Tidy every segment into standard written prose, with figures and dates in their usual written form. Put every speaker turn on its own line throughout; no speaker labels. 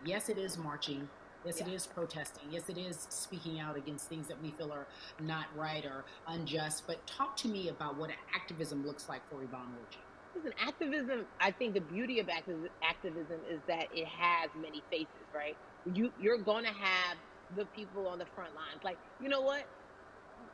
Yes, it is marching. Yes, it
Yeah.
is protesting. Yes, it is speaking out against things that we feel are not right or unjust. But talk to me about what activism looks like for Yvonne Orji.
Listen, activism. I think the beauty of activism is that it has many faces, right? You're gonna have the people on the front lines. Like, you know what?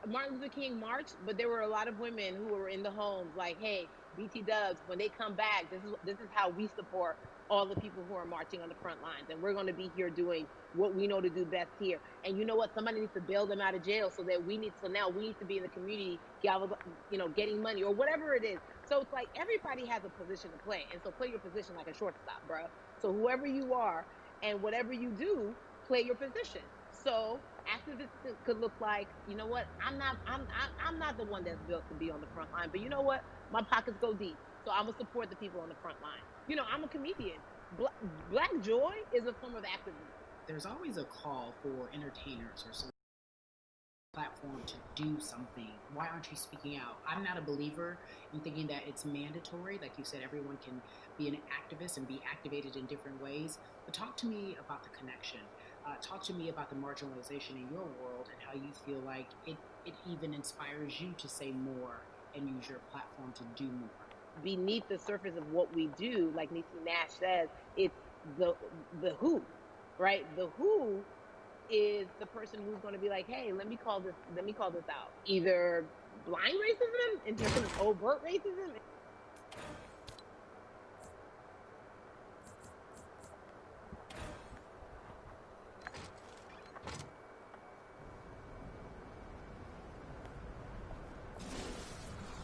Martin Luther King marched, but there were a lot of women who were in the homes like, hey, BT Dubs, when they come back, this is how we support all the people who are marching on the front lines. And we're going to be here doing what we know to do best here. And you know what? Somebody needs to bail them out of jail so now we need to be in the community, getting money or whatever it is. So it's like everybody has a position to play. And so play your position like a shortstop, bro. So whoever you are and whatever you do, play your position. So activism could look like, you know what? I'm not the one that's built to be on the front line, but you know what? My pockets go deep, so I'm gonna support the people on the front line. I'm a comedian. Black joy is a form of activism.
There's always a call for entertainers or some platform to do something. Why aren't you speaking out? I'm not a believer in thinking that it's mandatory. Like you said, everyone can be an activist and be activated in different ways. But talk to me about the connection. Talk to me about the marginalization in your world and how you feel like it even inspires you to say more and use your platform to do more.
Beneath the surface of what we do, like Niecy Nash says, it's the who, right? The who is the person who's going to be like, hey, let me call this out. Either blind racism in terms of overt racism.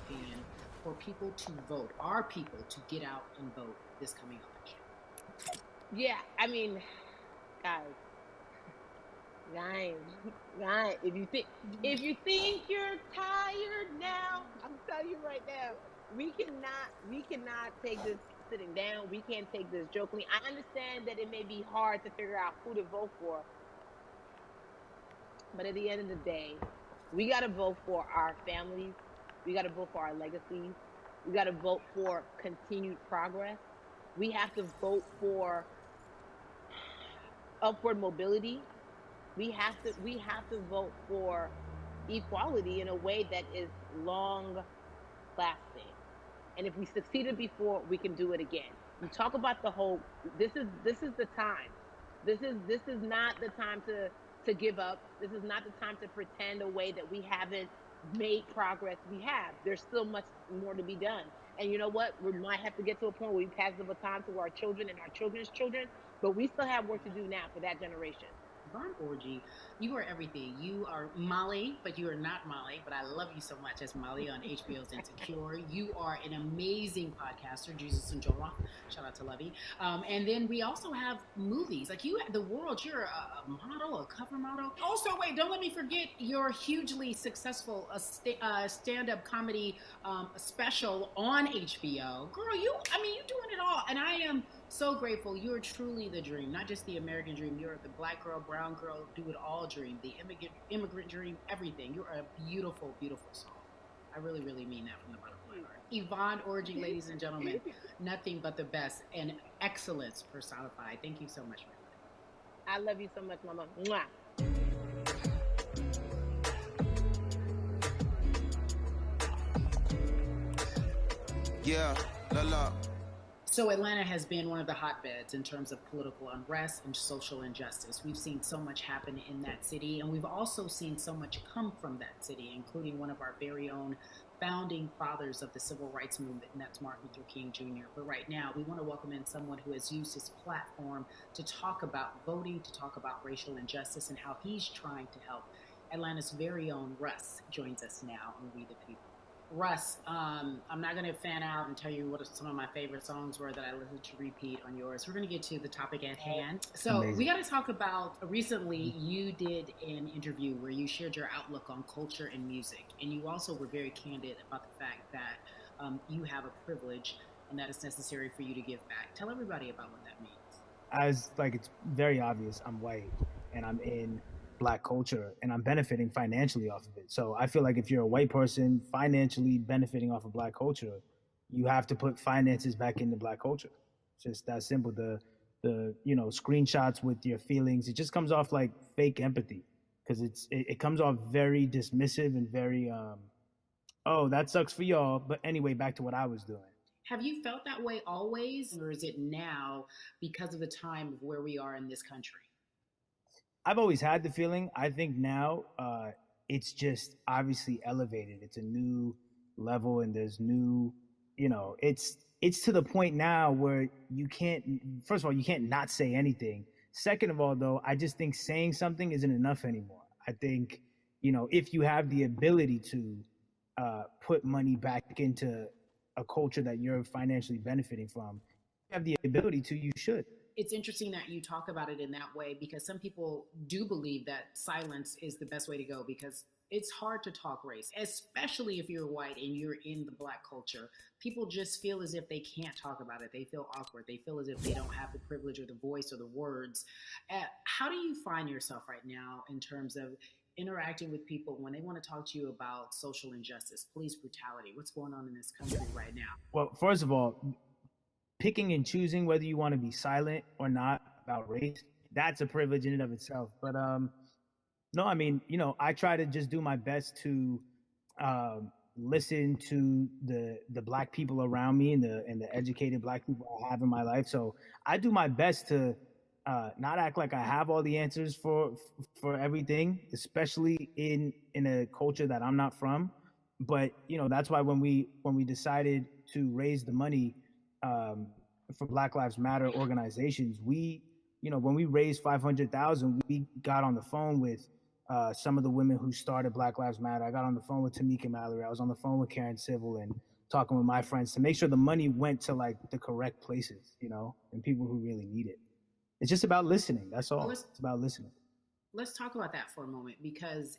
And for people to vote, our people to get out and vote this coming election.
Yeah, I mean, guys, guys, guys, if you think you're tired now, I'm telling you right now, we cannot take this sitting down. We can't take this jokingly. I understand that it may be hard to figure out who to vote for, but at the end of the day, we got to vote for our families. We got to vote for our legacies. We got to vote for continued progress. We have to vote for upward mobility. We have to vote for equality in a way that is long lasting. And if we succeeded before, we can do it again. You talk about the whole. This is the time. This is not the time to give up. This is not the time to pretend a way that we haven't made progress. We have. There's still much more to be done. And you know what? We might have to get to a point where we pass the baton to our children and our children's children, but we still have work to do now for that generation.
Von Orgy, you are everything. You are Molly, but you are not Molly. But I love you so much as Molly on HBO's Insecure. You are an amazing podcaster, Jesus and Jola. Shout out to Lovey. And then we also have movies. Like you, the world. You're a model, a cover model. Also, wait, don't let me forget your hugely successful stand-up comedy special on HBO. Girl, I mean, you're doing it all, and I am so grateful. You're truly the dream, not just the American dream. You're the black girl, brown girl, do it all dream, the immigrant dream, everything. You're a beautiful, beautiful soul. I really, really mean that from the bottom of my heart. Yvonne Orgy, ladies and gentlemen, nothing but the best and excellence personified. Thank you so much, my friend.
I love you so much, Mama. Mwah.
Yeah, la la.
So, Atlanta has been one of the hotbeds in terms of political unrest and social injustice. We've seen so much happen in that city, and we've also seen so much come from that city, including one of our very own founding fathers of the civil rights movement, and that's Martin Luther King Jr. But right now, we want to welcome in someone who has used his platform to talk about voting, to talk about racial injustice, and how he's trying to help. Atlanta's very own Russ joins us now on We the People. Russ, I'm not going to fan out and tell you what some of my favorite songs were that I listened to repeat on yours. We're going to get to the topic at hand. So, we
Amazing.
got to talk about recently you did an interview where you shared your outlook on culture and music. And you also were very candid about the fact that you have a privilege and that it's necessary for you to give back. Tell everybody about what that means.
As like it's very obvious, I'm white and I'm in black culture and I'm benefiting financially off of it. So I feel like if you're a white person financially benefiting off of black culture, you have to put finances back into black culture. It's just that simple. screenshots with your feelings. It just comes off like fake empathy because it comes off very dismissive and very oh, that sucks for y'all, but anyway, back to what I was doing.
Have you felt that way always, or is it now because of the time of where we are in this country?
I've always had the feeling. I think now it's just obviously elevated. It's a new level, and there's new, it's to the point now where you can't. First of all, you can't not say anything. Second of all, though, I just think saying something isn't enough anymore. I think if you have the ability to put money back into a culture that you're financially benefiting from, you have the ability to, you should.
It's interesting that you talk about it in that way because some people do believe that silence is the best way to go because it's hard to talk race, especially if you're white and you're in the black culture. People just feel as if they can't talk about it. They feel awkward. They feel as if they don't have the privilege or the voice or the words. How do you find yourself right now in terms of interacting with people when they want to talk to you about social injustice, police brutality? What's going on in this country right now?
Well, first of all, picking and choosing whether you want to be silent or not about race, that's a privilege in and of itself. But no, I mean, I try to just do my best to listen to the black people around me and the educated black people I have in my life. So I do my best to not act like I have all the answers for everything, especially in a culture that I'm not from. But that's why when we decided to raise the money for Black Lives Matter organizations, when we raised 500,000, we got on the phone with some of the women who started Black Lives Matter. I got on the phone with Tamika Mallory. I was on the phone with Karen Civil and talking with my friends to make sure the money went to like the correct places, and people who really need it. It's just about listening. That's all. It's about listening.
Let's talk about that for a moment because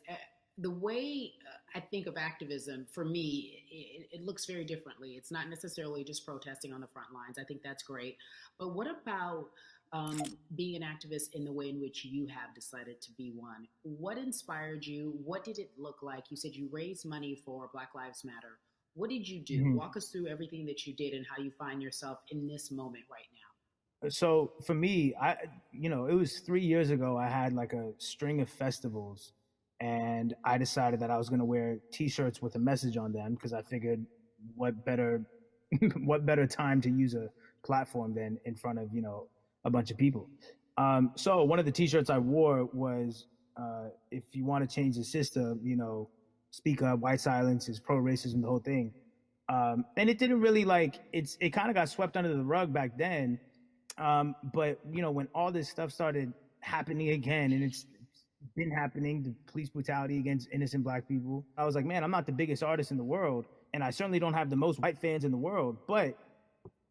the way I think of activism, for me, it looks very differently. It's not necessarily just protesting on the front lines. I think that's great. But what about being an activist in the way in which you have decided to be one? What inspired you? What did it look like? You said you raised money for Black Lives Matter. What did you do? Mm-hmm. Walk us through everything that you did and how you find yourself in this moment right now.
So for me, it was 3 years ago. I had like a string of festivals, and I decided that I was going to wear T-shirts with a message on them because I figured, what better time to use a platform than in front of a bunch of people. So one of the T-shirts I wore was, "If you want to change the system, speak up. White silence is pro-racism." The whole thing, and it didn't really it kind of got swept under the rug back then. But when all this stuff started happening again, and it's been happening, the police brutality against innocent black people, I was like, man, I'm not the biggest artist in the world, and I certainly don't have the most white fans in the world, but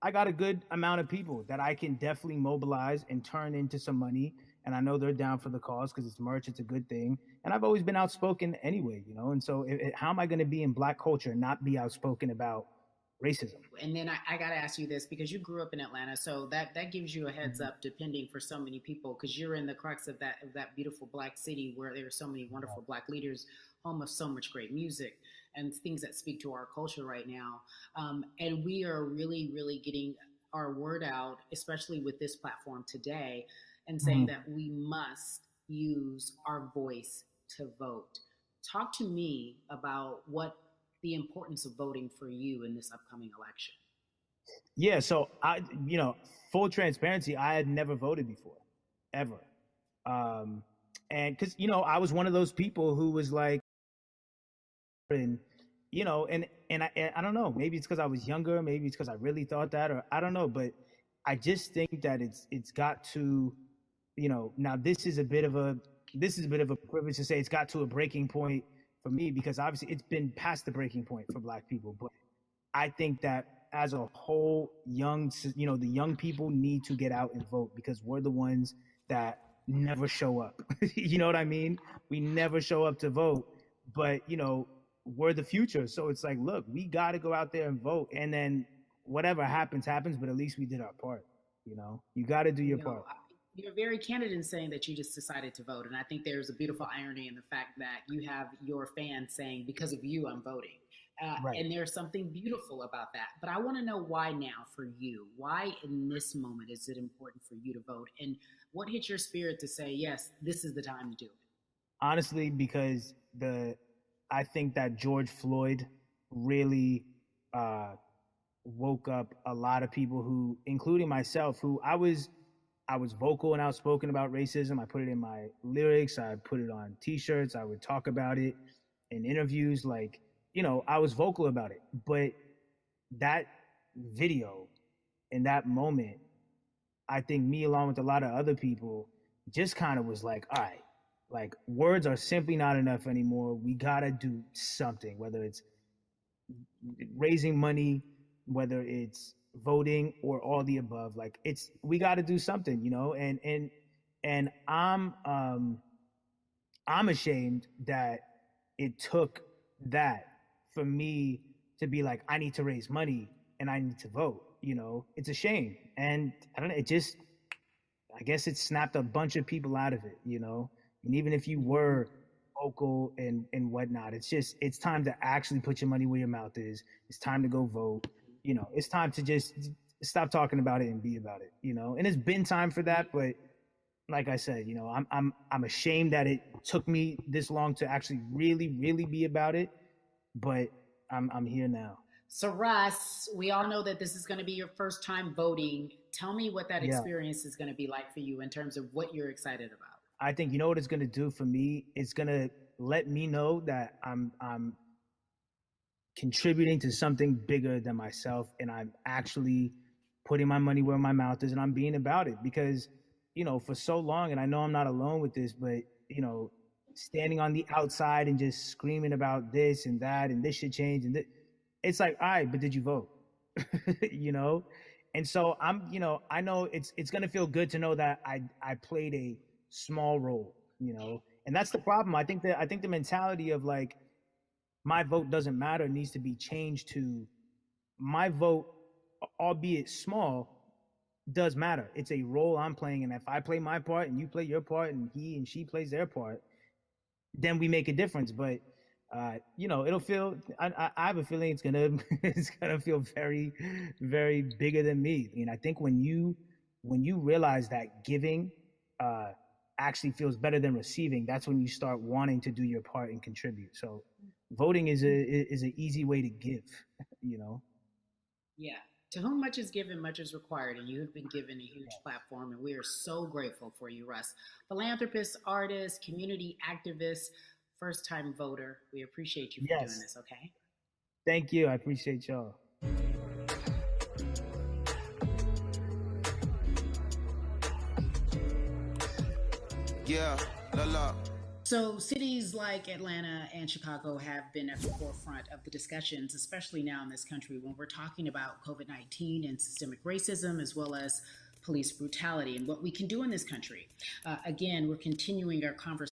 I got a good amount of people that I can definitely mobilize and turn into some money. And I know they're down for the cause because it's merch, it's a good thing. And I've always been outspoken anyway, and so how am I going to be in black culture and not be outspoken about racism?
And then I got to ask you this because you grew up in Atlanta, so that gives you a heads up, depending for so many people, because you're in the crux of that beautiful black city where there are so many wonderful black leaders, home of so much great music and things that speak to our culture right now. And we are really, really getting our word out, especially with this platform today, and saying that we must use our voice to vote. Talk to me about what the importance of voting for you in this upcoming election.
Yeah, so full transparency, I had never voted before, ever. And because, I was one of those people who was like, and I don't know, maybe it's because I was younger, maybe it's because I really thought that, or I don't know, but I just think that it's got to, now this is a bit of a privilege to say it's got to a breaking point for me, because obviously it's been past the breaking point for black people. But I think that as a whole, the young people need to get out and vote, because we're the ones that never show up. You know what I mean? We never show up to vote, but we're the future. So it's like, look, we got to go out there and vote, and then whatever happens, but at least we did our part. You got to do your part.
You're very candid in saying that you just decided to vote. And I think there's a beautiful irony in the fact that you have your fans saying, because of you, I'm voting.
Right.
And there's something beautiful about that. But I want to know why now for you. Why in this moment is it important for you to vote? And what hit your spirit to say, yes, this is the time to do it?
Honestly, because I think that George Floyd really uh, woke up a lot of people who, including myself, who I was vocal and outspoken about racism. I put it in my lyrics. I put it on T-shirts. I would talk about it in interviews. Like, I was vocal about it. But that video in that moment, I think me along with a lot of other people just kind of was like, all right, like words are simply not enough anymore. We gotta do something, whether it's raising money, whether it's voting or all the above. Like we gotta do something, and I'm ashamed that it took that for me to be like, I need to raise money and I need to vote. It's a shame. And I don't know, I guess it snapped a bunch of people out of it. And even if you were vocal and whatnot, it's time to actually put your money where your mouth is. It's time to go vote. It's time to just stop talking about it and be about it. And it's been time for that, but like I said, I'm ashamed that it took me this long to actually really, really be about it, but I'm here now.
So, Russ, we all know that this is going to be your first time voting. Tell me what that
Yeah.
experience is going to be like for you in terms of what you're excited about.
I think you know what it's gonna do for me. It's gonna let me know that I'm contributing to something bigger than myself, and I'm actually putting my money where my mouth is, and I'm being about it. Because for so long, and I know I'm not alone with this, but standing on the outside and just screaming about this and that and this should change, and it's like, all right, but did you vote? you know and so I know it's going to feel good to know that I played a small role. And that's the problem. I think the mentality of like my vote doesn't matter needs to be changed to my vote, albeit small, does matter. It's a role I'm playing, and if I play my part and you play your part and he and she plays their part, then we make a difference. But it'll feel. I have a feeling it's gonna it's gonna feel very, very bigger than me. I think when you realize that giving actually feels better than receiving, that's when you start wanting to do your part and contribute. So, voting is an easy way to give. You know.
Yeah. To whom much is given, much is required, and you have been given a huge platform, and we are so grateful for you, Russ. Philanthropist, artist, community activist, first time voter. We appreciate you for doing
Yes.
this, okay?
Thank you. I appreciate y'all.
Yeah, la la.
So, cities like Atlanta and Chicago have been at the forefront of the discussions, especially now in this country when we're talking about COVID-19 and systemic racism, as well as police brutality and what we can do in this country. Again, we're continuing our conversation